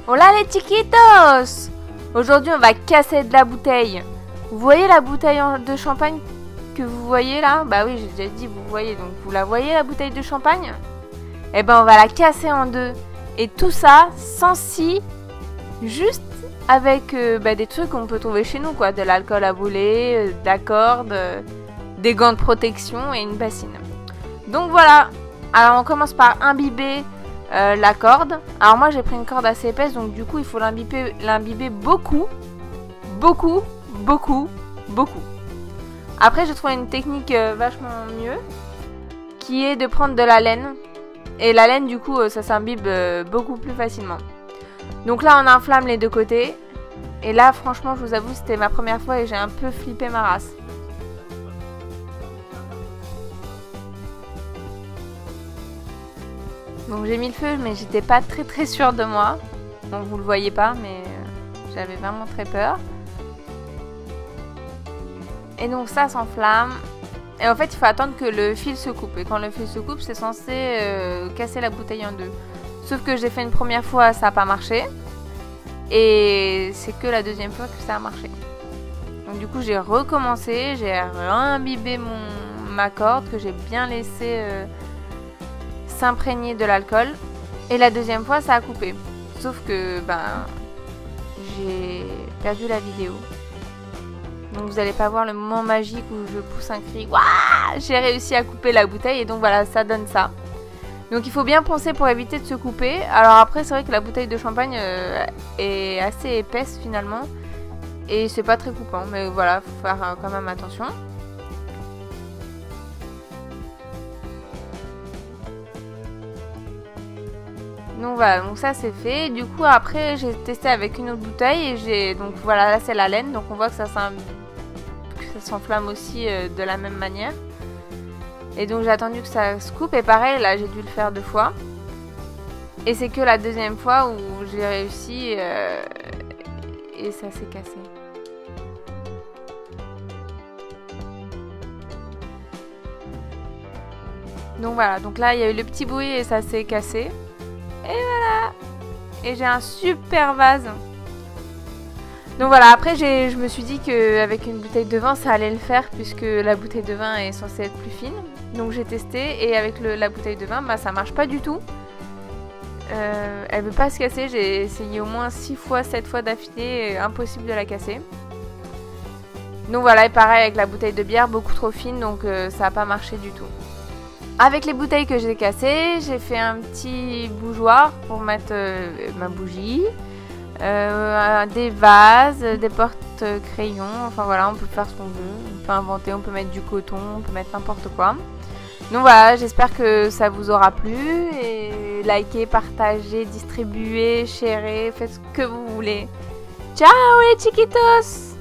Hola les chiquitos! Aujourd'hui on va casser de la bouteille. Vous voyez la bouteille de champagne que vous voyez là? Bah oui, j'ai déjà dit vous voyez, donc vous la voyez la bouteille de champagne? Eh ben on va la casser en deux. Et tout ça sans scie, juste avec des trucs qu'on peut trouver chez nous quoi. De l'alcool à bouler, de la corde, des gants de protection et une bassine. Donc voilà, alors on commence par imbiber la corde. Alors moi j'ai pris une corde assez épaisse, donc du coup il faut l'imbiber beaucoup. Beaucoup, beaucoup, beaucoup. Après j'ai trouvé une technique vachement mieux, qui est de prendre de la laine. Et la laine du coup ça s'imbibe beaucoup plus facilement. Donc là on inflamme les deux côtés. Et là franchement je vous avoue c'était ma première fois et j'ai un peu flippé ma race. Donc j'ai mis le feu mais j'étais pas très sûre de moi. Donc vous le voyez pas mais j'avais vraiment très peur. Et donc ça s'enflamme. Et en fait il faut attendre que le fil se coupe. Et quand le fil se coupe c'est censé casser la bouteille en deux. Sauf que j'ai fait une première fois, ça n'a pas marché. Et c'est que la deuxième fois que ça a marché. Donc du coup j'ai recommencé, j'ai réimbibé ma corde que j'ai bien laissé s'imprégner de l'alcool. Et la deuxième fois ça a coupé. Sauf que j'ai perdu la vidéo. Donc vous n'allez pas voir le moment magique où je pousse un cri. Waouh, j'ai réussi à couper la bouteille et donc voilà, ça donne ça. Donc il faut bien penser pour éviter de se couper. Alors après c'est vrai que la bouteille de champagne est assez épaisse finalement. Et c'est pas très coupant. Mais voilà, faut faire quand même attention. Donc voilà, donc ça c'est fait. Du coup après j'ai testé avec une autre bouteille. Et donc voilà, là c'est la laine. Donc on voit que ça s'enflamme aussi de la même manière. Et donc j'ai attendu que ça se coupe et pareil là j'ai dû le faire 2 fois. Et c'est que la deuxième fois où j'ai réussi et ça s'est cassé. Donc voilà, donc là il y a eu le petit bruit et ça s'est cassé. Et voilà. Et j'ai un super vase. Donc voilà, après je me suis dit qu'avec une bouteille de vin ça allait le faire puisque la bouteille de vin est censée être plus fine. Donc j'ai testé et avec la bouteille de vin ça marche pas du tout. Elle veut pas se casser, j'ai essayé au moins 6 fois, 7 fois d'affilée, impossible de la casser. Donc voilà, et pareil avec la bouteille de bière, beaucoup trop fine donc ça a pas marché du tout. Avec les bouteilles que j'ai cassées, j'ai fait un petit bougeoir pour mettre ma bougie. Des vases, des porte-crayons, enfin voilà, on peut faire ce qu'on veut, on peut inventer, on peut mettre du coton, on peut mettre n'importe quoi. Donc voilà, j'espère que ça vous aura plu et likez, partagez, distribuez, sharez, faites ce que vous voulez. Ciao les chiquitos!